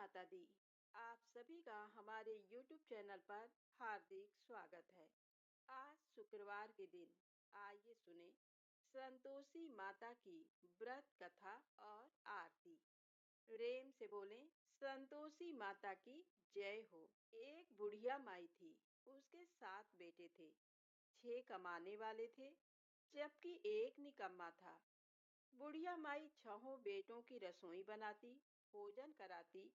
माता दी। आप सभी का हमारे YouTube चैनल पर हार्दिक स्वागत है। आज शुक्रवार के दिन आइए सुने संतोषी माता की व्रत कथा और आरती। प्रेम से बोलें, संतोषी माता की जय हो। एक बुढ़िया माई थी। उसके 7 बेटे थे। 6 कमाने वाले थे, जबकि एक निकम्मा था। बुढ़िया माई 6 बेटों की रसोई बनाती, भोजन कराती।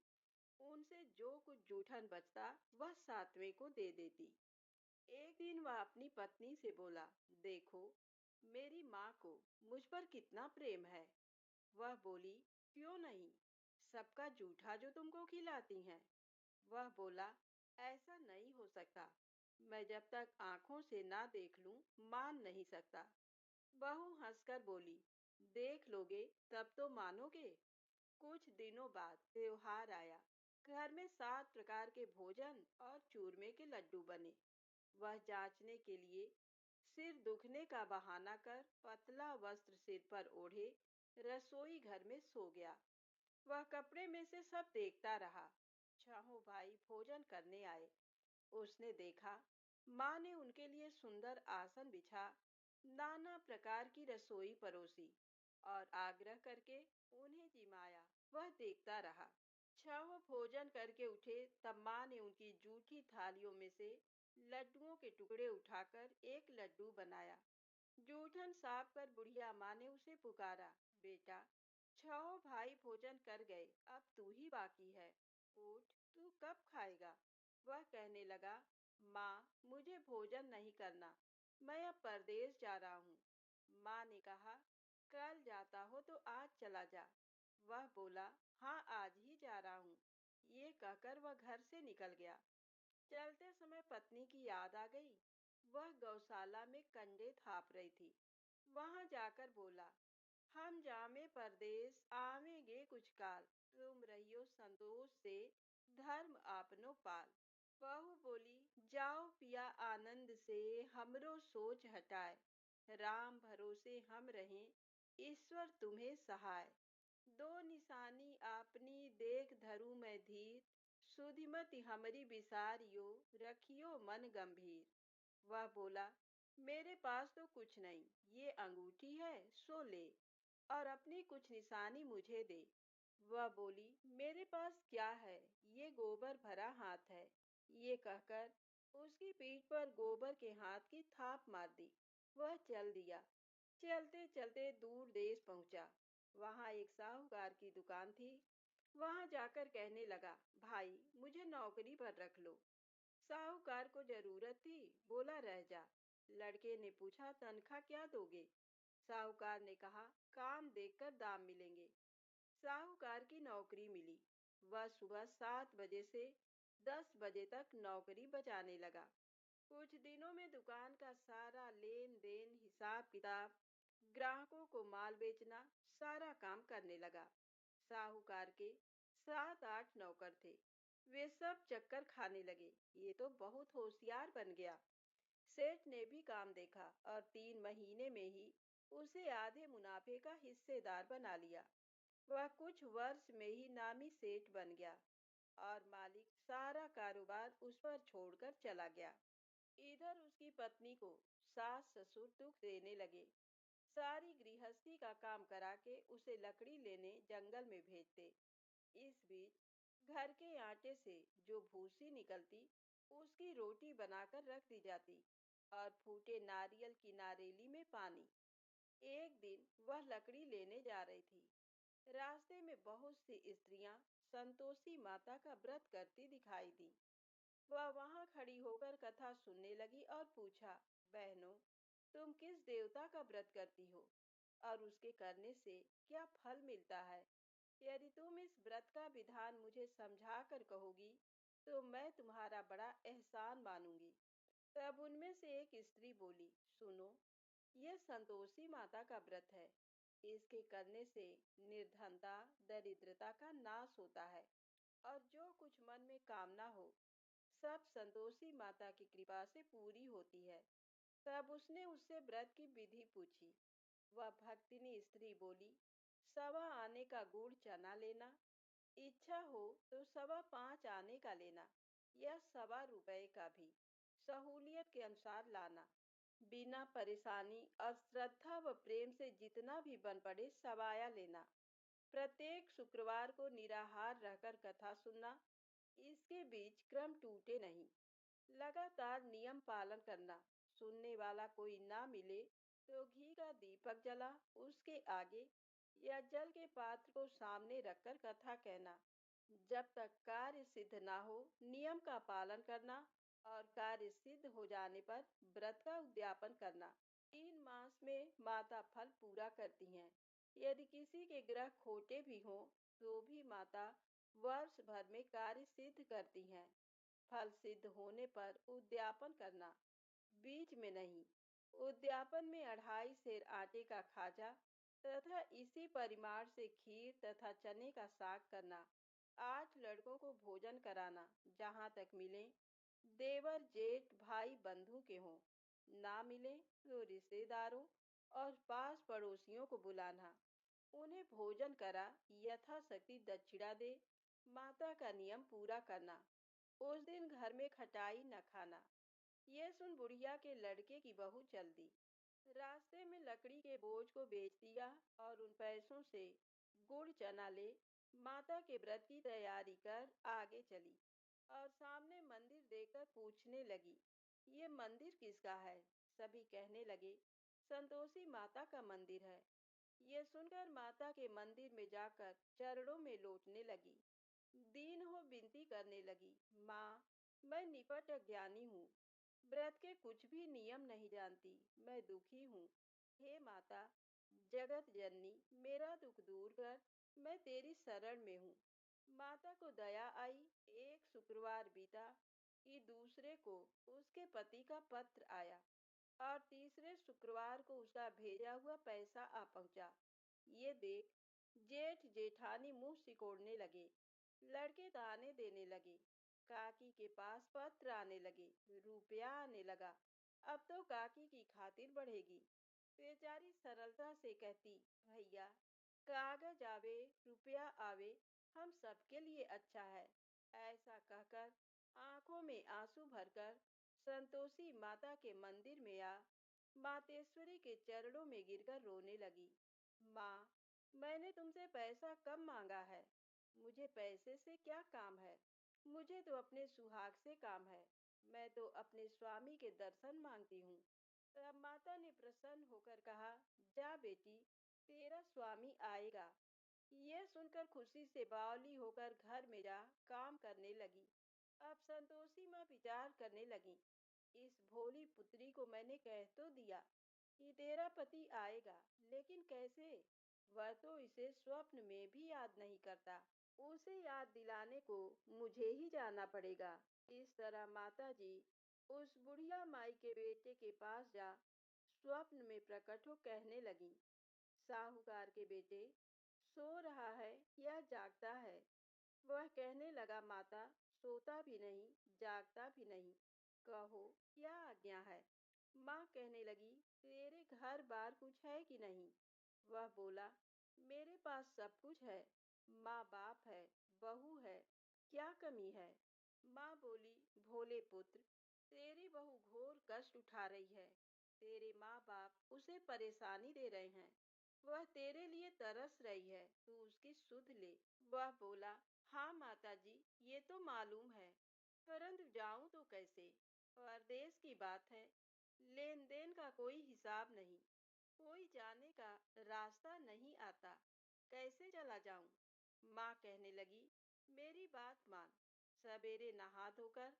उनसे जो कुछ जूठन बचता वह 7वें को दे देती। एक दिन वह अपनी पत्नी से बोला, देखो, मेरी माँ को मुझ पर कितना प्रेम है। वह बोली, क्यों नहीं, सबका जूठा जो तुमको खिलाती हैं। वह बोला, ऐसा नहीं हो सकता। मैं जब तक आंखों से ना देख लूं, मान नहीं सकता। बहू हंसकर बोली, देख लोगे तब तो मानोगे। कुछ दिनों बाद त्योहार आया। घर में 7 प्रकार के भोजन और चूरमे के लड्डू बने। वह जांचने के लिए सिर दुखने का बहाना कर पतला वस्त्र सिर पर ओढ़े रसोई घर में सो गया। वह कपड़े में से सब देखता रहा। 6 भाई भोजन करने आए। उसने देखा, माँ ने उनके लिए सुंदर आसन बिछा, नाना प्रकार की रसोई परोसी और आग्रह करके उन्हें जिमाया। वह देखता रहा। 6 भोजन करके उठे तब माँ ने उनकी जूठी थालियों में से लड्डुओं के टुकड़े उठाकर एक लड्डू बनाया। जूठन साफ कर बुढ़िया माँ ने उसे पुकारा, बेटा, 6 भाई भोजन कर गए, अब तू ही बाकी है। उठ, तू कब खाएगा। वह कहने लगा, माँ, मुझे भोजन नहीं करना, मैं अब परदेश जा रहा हूँ। माँ ने कहा, कल जाता हो तो आज चला जा। वह बोला, हाँ, आज ही जा रहा हूँ। ये कहकर वह घर से निकल गया। चलते समय पत्नी की याद आ गई। वह गौशाला में कंडे थाप रही थी। वहां जाकर बोला, हम जामे परदेस आवेंगे कुछ काल, तुम रहियो संतोष से, धर्म आपनो पाल। बहू बोली, जाओ पिया आनंद से, हमरो सोच हटाए, राम भरोसे हम रहें, ईश्वर तुम्हें सहाय। दो निशानी आपनी देख धरू मैं धीर, सुधिमति हमरी विसारियो, रखियो मन गंभीर। वह बोला, मेरे पास तो कुछ नहीं, ये अंगूठी है सो ले, और अपनी कुछ निशानी मुझे दे। वह बोली, मेरे पास क्या है, ये गोबर भरा हाथ है। ये कहकर उसकी पीठ पर गोबर के हाथ की थाप मार दी। वह चल दिया। चलते चलते दूर देश पहुंचा। वहां एक साहूकार की दुकान थी। वहां जाकर कहने लगा, भाई, मुझे नौकरी पर रख लो। साहूकार को जरूरत थी, बोला, रह जा। लड़के ने पूछा, तनख्वाह क्या दोगे। साहूकार ने कहा, काम देखकर दाम मिलेंगे। साहूकार की नौकरी मिली। वह सुबह 7 बजे से 10 बजे तक नौकरी बजाने लगा। कुछ दिनों में दुकान का सारा लेन देन, हिसाब किताब, ग्राहकों को माल बेचना, सारा काम करने लगा। साहूकार के 7-8 नौकर थे। वे सब चक्कर खाने लगे। ये तो बहुत होशियार बन गया। सेठ ने भी काम देखा और 3 महीने में ही उसे आधे मुनाफे का हिस्सेदार बना लिया। वह कुछ वर्ष में ही नामी सेठ बन गया और मालिक सारा कारोबार उस पर छोड़कर चला गया। इधर उसकी पत्नी को सास ससुर दुख देने लगे। सारी गृहस्थी का काम करा के उसे लकड़ी लेने जंगल में भेजते। इस बीच घर के आटे से जो भूसी निकलती, उसकी रोटी बनाकर रख दी जाती और फूटे नारियल की नारेली में पानी। एक दिन वह लकड़ी लेने जा रही थी। रास्ते में बहुत सी स्त्रियां संतोषी माता का व्रत करती दिखाई दी। वह वहां खड़ी होकर कथा सुनने लगी और पूछा, बहनों, तुम किस देवता का व्रत करती हो और उसके करने से क्या फल मिलता है। यदि तुम इस व्रत का विधान मुझे समझा कर कहोगी तो मैं तुम्हारा बड़ा एहसान मानूंगी। तब उनमें से एक स्त्री बोली, सुनो, यह संतोषी माता का व्रत है। इसके करने से निर्धनता, दरिद्रता का नाश होता है और जो कुछ मन में कामना हो, सब संतोषी माता की कृपा से पूरी होती है। तब उसने उससे व्रत की विधि पूछी। वह भक्तिनी स्त्री बोली, 1.25 आने का गुड़ चना लेना, इच्छा हो तो 5.25 आने का लेना या 1.25 का भी सहूलियत के अनुसार लाना। बिना परेशानी और श्रद्धा व प्रेम से जितना भी बन पड़े सवाया लेना। प्रत्येक शुक्रवार को निराहार रहकर कथा सुनना। इसके बीच क्रम टूटे नहीं। लगातार नियम पालन करना। सुनने वाला कोई ना मिले तो घी का दीपक जला उसके आगे या जल के पात्र को सामने रखकर कथा कहना। जब तक कार्य सिद्ध ना हो नियम का पालन करना और कार्य सिद्ध हो जाने पर व्रत का उद्यापन करना। 3 मास में माता फल पूरा करती हैं। यदि किसी के ग्रह खोटे भी हों तो भी माता वर्ष भर में कार्य सिद्ध करती हैं। फल सिद्ध होने पर उद्यापन करना। बीच में नहीं। उद्यापन में 2.5 सेर आटे का खाजा तथा इसी परिमाण से खीर तथा चने का साग करना। 8 लड़कों को भोजन कराना जहाँ तक मिले। देवर जेठ भाई बंधु के हों। ना मिले तो रिश्तेदारों और पास पड़ोसियों को बुलाना। उन्हें भोजन करा यथाशक्ति दक्षिणा दे। माता का नियम पूरा करना। उस दिन घर में खटाई न खाना। ये सुन बुढ़िया के लड़के की बहू चल दी। रास्ते में लकड़ी के बोझ को बेच दिया और उन पैसों से गुड़ चना ले माता के व्रत की तैयारी कर आगे चली और सामने मंदिर देखकर पूछने लगी, ये मंदिर किसका है? सभी कहने लगे, संतोषी माता का मंदिर है। ये सुनकर माता के मंदिर में जाकर चरणों में लौटने लगी। दीन हो विनती करने लगी, माँ, मैं निपट अज्ञानी हूँ, व्रत के कुछ भी नियम नहीं जानती, मैं दुखी हूँ। हे माता, जगत जननी, मेरा दुख दूर कर, मैं तेरी शरण में हूँ। माता को दया आई। एक शुक्रवार बीता कि दूसरे को उसके पति का पत्र आया और तीसरे शुक्रवार को उसका भेजा हुआ पैसा आ पहुंचा। ये देख जेठ जेठानी मुंह सिकोड़ने लगे। लड़के ताने देने लगे। काकी के पास पत्र आने लगे, रुपया आने लगा। अब तो काकी की खातिर बढ़ेगी। बेचारी सरलता से कहती, भैया, कागज आवे रुपया आवे, हम सबके लिए अच्छा है। ऐसा कहकर आंखों में आंसू भरकर संतोषी माता के मंदिर में आ मातेश्वरी के चरणों में गिरकर रोने लगी। माँ, मैंने तुमसे पैसा कब मांगा है? मुझे पैसे से क्या काम है? मुझे तो अपने सुहाग से काम है। मैं तो अपने स्वामी के दर्शन मांगती हूँ। तब माता ने प्रसन्न होकर कहा, जा बेटी, तेरा स्वामी आएगा। यह सुनकर खुशी से बावली होकर घर में जा काम करने लगी। अब संतोषी माँ विचार करने लगी, इस भोली पुत्री को मैंने कह तो दिया कि तेरा पति आएगा, लेकिन कैसे? वह तो इसे स्वप्न में भी याद नहीं करता। उसे याद दिलाने को मुझे ही जाना पड़ेगा। इस तरह माताजी उस बुढ़िया माई के बेटे के पास जा स्वप्न में प्रकट हो कहने लगी, साहूकार के बेटे, सो रहा है या जागता है? वह कहने लगा, माता, सोता भी नहीं जागता भी नहीं, कहो क्या आज्ञा है? माँ कहने लगी, तेरे घर बार कुछ है कि नहीं? वह बोला, मेरे पास सब कुछ है। माँ बाप है, बहू है, क्या कमी है? माँ बोली, भोले पुत्र, तेरी बहू घोर कष्ट उठा रही है। तेरे माँ बाप उसे परेशानी दे रहे हैं। वह तेरे लिए तरस रही है, तू उसकी सुध ले। वह बोला, हाँ माताजी, ये तो मालूम है, परंतु जाऊं तो कैसे? परदेश की बात है, लेन देन का कोई हिसाब नहीं, कोई जाने का रास्ता नहीं आता, कैसे चला जाऊं? माँ कहने लगी, मेरी बात मान, सवेरे नहा धोकर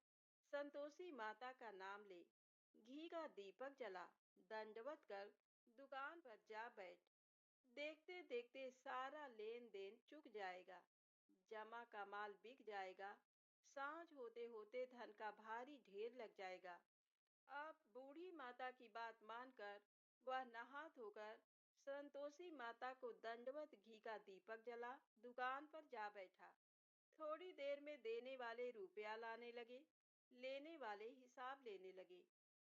संतोषी माता का नाम ले, घी का दीपक जला, दंडवत कर दुकान पर जा बैठ। देखते देखते सारा लेन देन चुक जाएगा, जमा का माल बिक जाएगा, सांझ होते होते धन का भारी ढेर लग जाएगा। अब बूढ़ी माता की बात मानकर वह नहा धोकर संतोषी माता को दंडवत घी का दीपक जला दुकान पर जा बैठा। थोड़ी देर में देने वाले रुपया लाने लगे, लेने वाले हिसाब लेने लगे।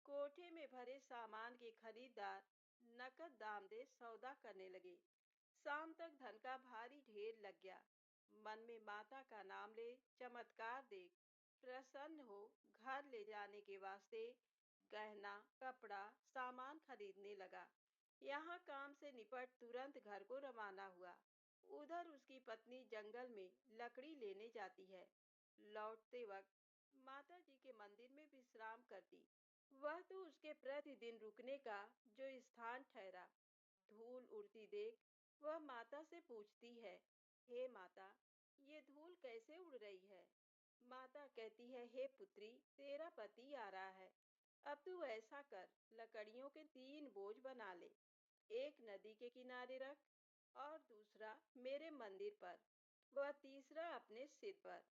कोठे में भरे सामान के खरीदार नकद दाम दे सौदा करने लगे। शाम तक धन का भारी ढेर लग गया। मन में माता का नाम ले, चमत्कार देख, प्रसन्न हो, घर ले जाने के वास्ते गहना, कपड़ा, सामान खरीदने लगा। यहाँ काम से निपट तुरंत घर को रवाना हुआ। उधर उसकी पत्नी जंगल में लकड़ी लेने जाती है। लौटते वक्त माता जी के मंदिर में विश्राम करती। वह तो उसके प्रतिदिन रुकने का जो स्थान ठहरा। धूल उड़ती देख वह माता से पूछती है, हे माता, ये धूल कैसे उड़ रही है? माता कहती है, हे पुत्री, तेरा पति आ रहा है। अब तू ऐसा कर, लकड़ियों के 3 बोझ बना ले। एक नदी के किनारे रख और दूसरा मेरे मंदिर पर, वह तीसरा अपने सिर पर।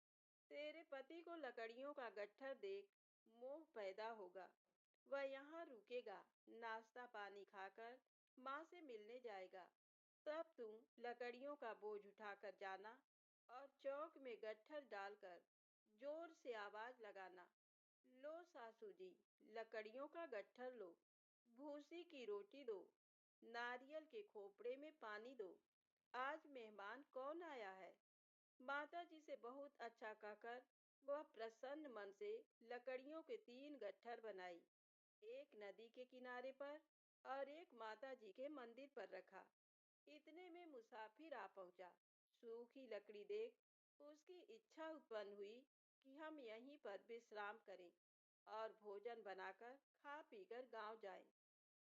तेरे पति को लकड़ियों का गट्ठर देख मोह पैदा होगा। वह यहाँ रुकेगा, नाश्ता पानी खाकर माँ से मिलने जाएगा। तब तुम लकड़ियों का बोझ उठाकर जाना और चौक में गट्ठर डालकर जोर से आवाज लगाना, लो सासू जी, लकड़ियों का गट्ठर लो, भूसी की रोटी दो, नारियल के खोपड़े में पानी दो। आज मेहमान कौन आया है? माता जी से बहुत अच्छा कहकर वह प्रसन्न मन से लकड़ियों के 3 गट्ठर बनाई। एक नदी के किनारे पर और एक माता जी के मंदिर पर रखा। इतने में मुसाफिर आ पहुंचा। सूखी लकड़ी देख उसकी इच्छा उत्पन्न हुई कि हम यहीं पर विश्राम करें और भोजन बनाकर खा पीकर गांव जाएं।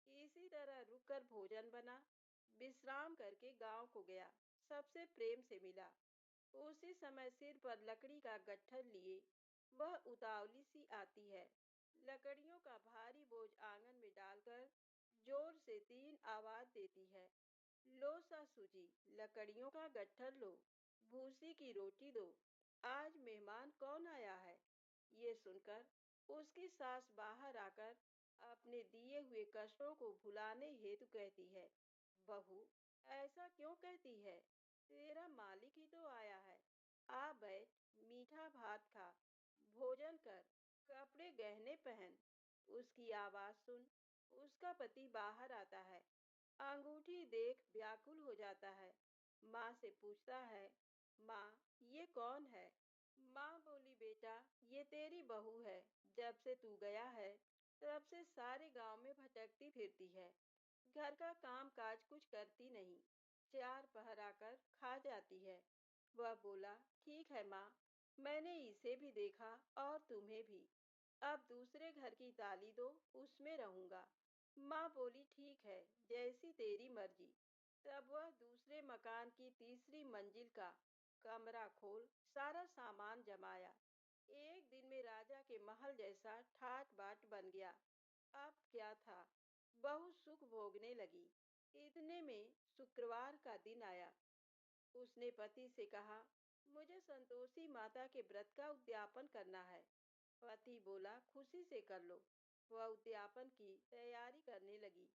इसी तरह रुककर भोजन बना, विश्राम करके गांव को गया, सबसे प्रेम से मिला। उसी समय सिर पर लकड़ी का गट्ठर लिए वह उतावली सी आती है। लकड़ियों का भारी बोझ आंगन में डालकर जोर से 3 आवाज देती है, लो सासू जी, लकड़ियों का गट्ठर लो, भूसी की रोटी दो। आज मेहमान कौन आया है? ये सुनकर उसकी सास बाहर आकर अपने दिए हुए कष्टों को भुलाने हेतु कहती है, बहू, ऐसा क्यों कहती है? तेरा मालिक ही तो आया है। आ बैठ, मीठा भात खा, भोजन कर, कपड़े गहने पहन। उसकी आवाज सुन उसका पति बाहर आता है। अंगूठी देख व्याकुल हो जाता है। माँ से पूछता है, माँ, ये कौन है? माँ बोली, बेटा, ये तेरी बहू है। जब से तू गया है तब से सारे गांव में भटकती फिरती है। घर का काम काज कुछ करती नहीं, 4 पहर आकर खा जाती है। वह बोला, ठीक है माँ, मैंने इसे भी देखा और तुम्हें भी। अब दूसरे घर की ताली दो, उसमें रहूंगा। माँ बोली, ठीक है, जैसी तेरी मर्जी। तब वह दूसरे मकान की तीसरी मंजिल का कमरा खोल सारा सामान जमाया। एक दिन में राजा के महल जैसा ठाट बाट बन गया। अब क्या था, बहुत सुख भोगने लगी। इतने में शुक्रवार का दिन आया। उसने पति से कहा, मुझे संतोषी माता के व्रत का उद्यापन करना है। पति बोला, खुशी से कर लो। वह उद्यापन की तैयारी करने लगी।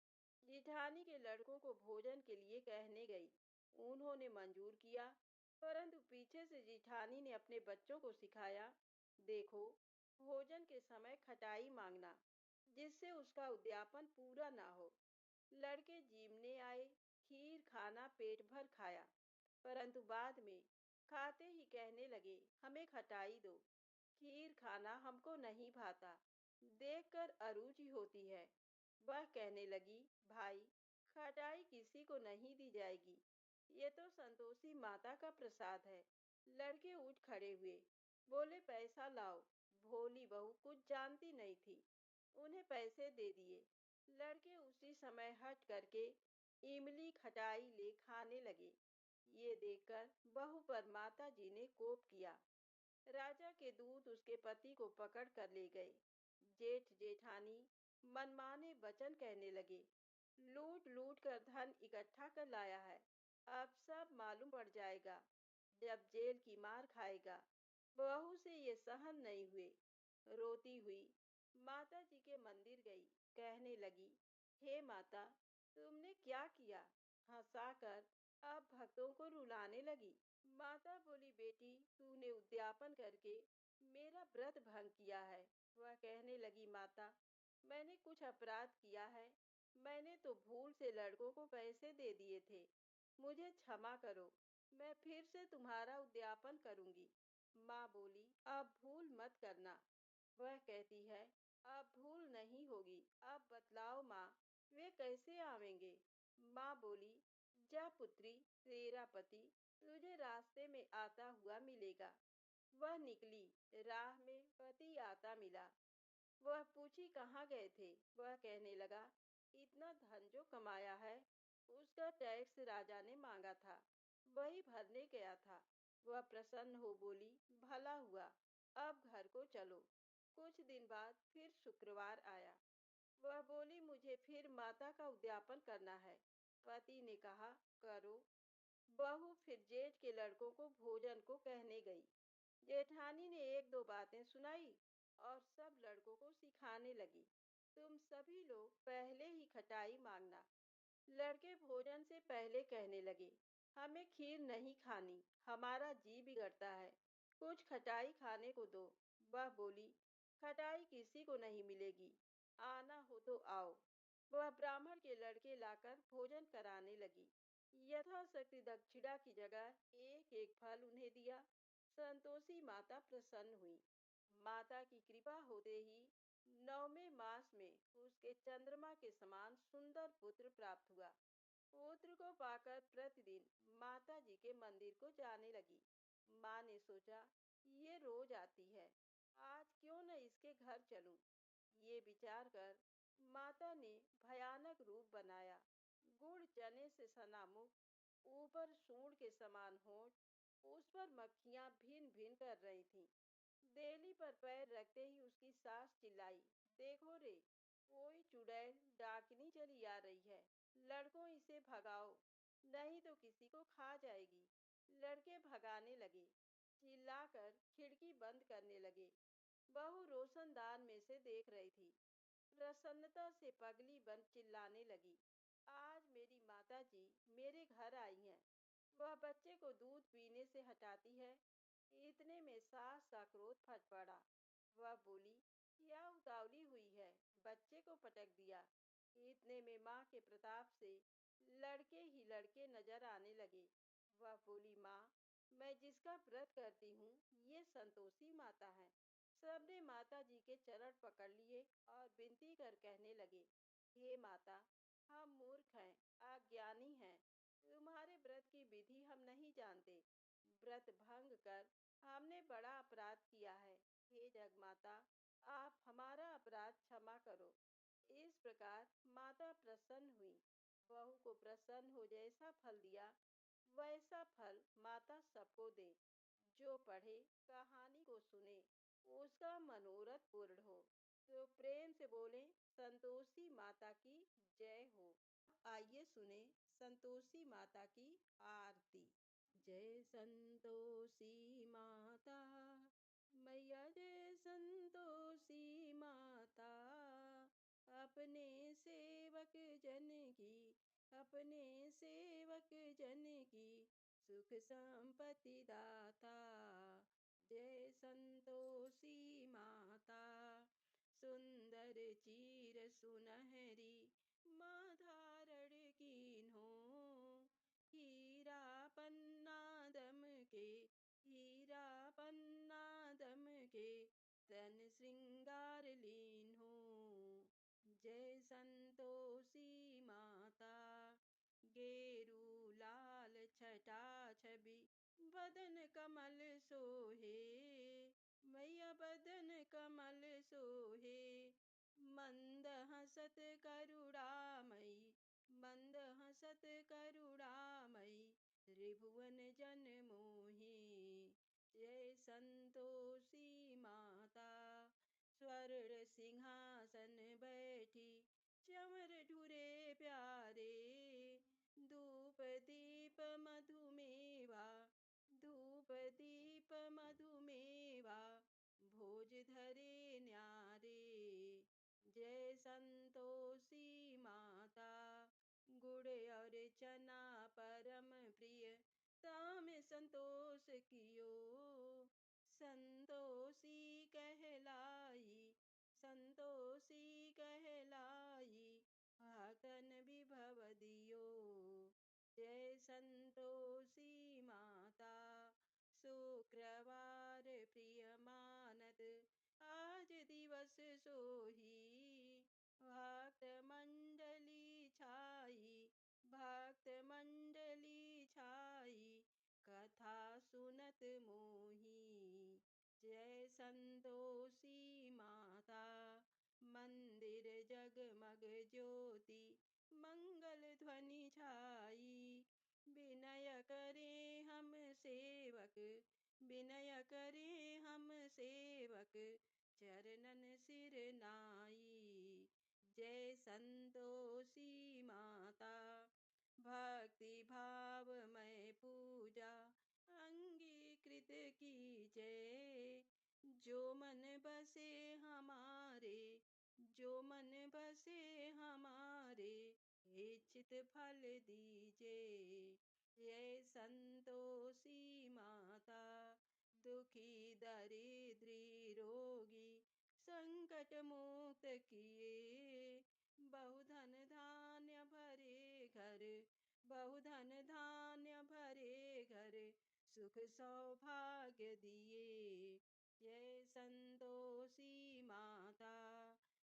जिठानी के लड़कों को भोजन के लिए कहने गई। उन्होंने मंजूर किया, परंतु पीछे से जिठानी ने अपने बच्चों को सिखाया, देखो, भोजन के समय खटाई मांगना, जिससे उसका उद्यापन पूरा ना हो। लड़के जीमने आए, खीर खाना पेट भर खाया, परंतु बाद में खाते ही कहने लगे, हमें खटाई दो। खीर खाना हमको नहीं भाता, देखकर अरुचि होती है। वह कहने लगी, भाई, खटाई किसी को नहीं दी जाएगी, ये तो संतोषी माता का प्रसाद है। लड़के उठ खड़े हुए, बोले, पैसा लाओ। भोली बहू कुछ जानती नहीं थी, उन्हें पैसे दे दिए। लड़के उसी समय हट करके इमली खटाई ले खाने लगे। ये देखकर बहू पर माता जी ने कोप किया। राजा के दूत उसके पति को पकड़ कर ले गए। जेठ जेठानी मनमाने वचन कहने लगे, लूट लूट कर धन इकट्ठा कर लाया है, अब सब मालूम पड़ जाएगा, जब जेल की मार खाएगा। बहू से ये सहन नहीं हुए। रोती हुई माता जी के मंदिर गई, कहने लगी, हे माता, तुमने क्या किया? हंसाकर अब भक्तों को रुलाने लगी। माता बोली, बेटी, तूने उद्यापन करके मेरा व्रत भंग किया है। वह कहने लगी, माता, मैंने कुछ अपराध किया है। मैंने तो भूल से लड़कों को पैसे दे दिए थे, मुझे क्षमा करो। मैं फिर से तुम्हारा उद्यापन करूंगी। माँ बोली, अब भूल मत करना। वह कहती है, अब भूल नहीं होगी। अब बतलाओ माँ, वे कैसे आवेंगे? माँ बोली, जा पुत्री, तेरा पति तुझे रास्ते में आता हुआ मिलेगा। वह निकली। राह में पति आता मिला। वह पूछी, कहाँ गए थे? वह कहने लगा, इतना धन जो कमाया है, उसका टैक्स राजा ने मांगा था, वही भरने गया था। वह प्रसन्न हो बोली, भला हुआ, अब घर को चलो। कुछ दिन बाद फिर शुक्रवार आया। वह बोली, मुझे फिर माता का उद्यापन करना है। पति ने कहा, करो। बहू फिर जेठ के लड़कों को भोजन को कहने गई। जेठानी ने एक दो बातें सुनाई और सब लड़कों को सिखाने लगी, तुम सभी लोग पहले ही खटाई मांगना। लड़के भोजन से पहले कहने लगे, हमें खीर नहीं खानी, हमारा जी बिगड़ता है, कुछ खटाई खाने को दो। वह बोली, खटाई किसी को नहीं मिलेगी, आना हो तो आओ। वह ब्राह्मण के लड़के लाकर भोजन कराने लगी। यथाशक्ति दक्षिणा की जगह एक एक फल उन्हें दिया। संतोषी माता प्रसन्न हुई। माता की कृपा होते ही 9वें मास में उसके चंद्रमा के समान सुंदर पुत्र प्राप्त हुआ। पुत्र को पाकर प्रतिदिन माता जी के मंदिर को जाने लगी। माँ ने सोचा, ये रोज आती है, आज क्यों न इसके घर चलूं। ये विचार कर माता ने भयानक रूप बनाया। गुड़ चने से सना मुख, ऊपर सूंड के समान होंठ, उस पर मक्खियां भिन भिन कर रही थीं। देली पर पैर रखते ही उसकी सास चिल्लाई, देखो रे, कोई चुड़ैल डाकिनी चली आ रही है। लड़कों, इसे भगाओ, नहीं तो किसी को खा जाएगी। लड़के भगाने लगे, चिल्लाकर खिड़की बंद करने लगे। बहू रोशनदान में से देख रही थी। प्रसन्नता से पगली बन चिल्लाने लगी, आज मेरी माता जी मेरे घर आई हैं। वह बच्चे को दूध पीने से हटाती है। इतने में सास का क्रोध फट पड़ा। वह बोली, क्या उतावली हुई है, बच्चे को पटक दिया। इतने में माँ के प्रताप से लड़के ही लड़के नजर आने लगे। वह बोली, माँ, मैं जिसका व्रत करती हूँ, ये संतोषी माता है। सबने माता जी के चरण पकड़ लिए और विनती कर कहने लगे, हे माता, हम मूर्ख हैं, अज्ञानी हैं, तुम्हारे व्रत की विधि हम नहीं जानते। व्रत भंग कर हमने बड़ा अपराध किया है। हे जगमाता, आप हमारा अपराध क्षमा करो। इस प्रकार माता प्रसन्न हुई। बहू को प्रसन्न हो जैसा फल दिया, वैसा फल माता सबको दे। जो पढ़े, कहानी को सुने, उसका मनोरथ पूर्ण हो। तो प्रेम से बोले, संतोषी माता की जय हो। आइए सुने संतोषी माता की आरती। जय संतोषी माता, मैया जय संतोषी माता। अपने सेवक जन की, अपने सेवक जन की सुख संपत्ति दाता। जय संतोषी माता, सुंदर चीर सुनहरी माँ धारण कीन्हो। हीरा पन्ना दम के, हीरा पन्ना दम के तन श्रृंगार लीन हो। जय संतोषी माता, गेरू लाल छटा छवि बदन कमल सोहे। मैया बदन कमल सोहे, मंद हसत करुणामयी, मंद हसत करुणामयी त्रिभुवन जन मोहे। जय संतोषी माता, स्वर्ण सिंहासन बैठी चमर ढुरे प्यारे। धूप दीप मधुमेवा, धूप दीप मधुमेवा भोज धरे न्यारे। जय संतोषी माता, गुड़ और चना परम प्रिय ताम संतोष कियो। संतोषी कहलाई, संतोषी कहलाई भक्तन विभव दियो। जय संतोषी माता। माता। शुक्रवार प्रिय मानत आज दिवस सोही, भक्त मंडली छाई, भक्त मंडली छाई, कथा सुनत मोही। जय संतोषी माता, मंदिर जगमग ज्योति, मंगल ध्वनि छाई। विनय करे हम सेवक, विनय करे हम सेवक, चरणन सिर नाई। जय संतोषी माता, भक्ति भाव मैं पूजा अंगीकृत कीजय। जो मन बसे हमारे, जो मन बसे हमारे, इच्छित फल दीजे। ये संतोषी माता, दुखी दरिद्री रोगी संकट मुक्त किए। बहुधन धान्य भरे घर, बहुधन धान्य भरे घर, सुख सौभाग्य दिए। जय संतोषी माता,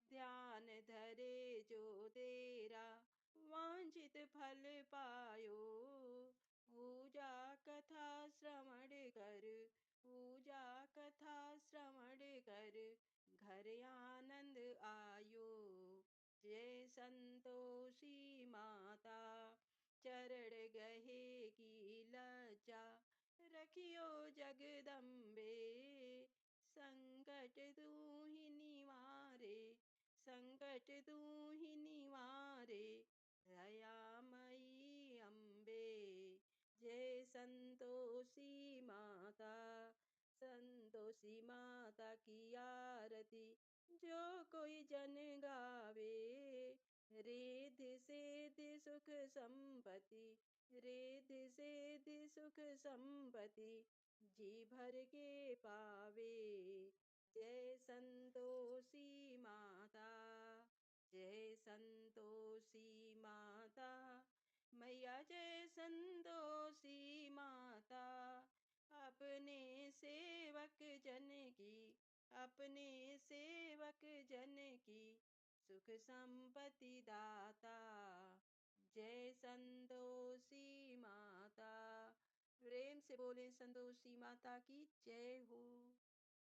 ध्यान धरे जो तेरा, वांछित फल पायो। पूजा कथा श्रवण कर, पूजा कथा श्रवण कर, घर आनंद आयो। जय संतोषी माता, चरण गहे की लज्जा रखियो जगदम्बे। संकट तू ही निवारे, संकट तू ही निवारे, दयामयी अम्बे। जय संतोषी माता, संतोषी माता की आरती जो कोई जन गावे। रिद्धि सिद्धि सुख संपत्ति, रिद्धि सिद्धि सुख संपत्ति, जी भर के पावे। जय संतोषी माता, जय संतोषी माता, मैया जय संतोषी माता। अपने सेवक जन की, अपने सेवक जन की, सुख संपत्ति दाता। जय संतोषी माता। प्रेम से बोले संतोषी माता की जय हो।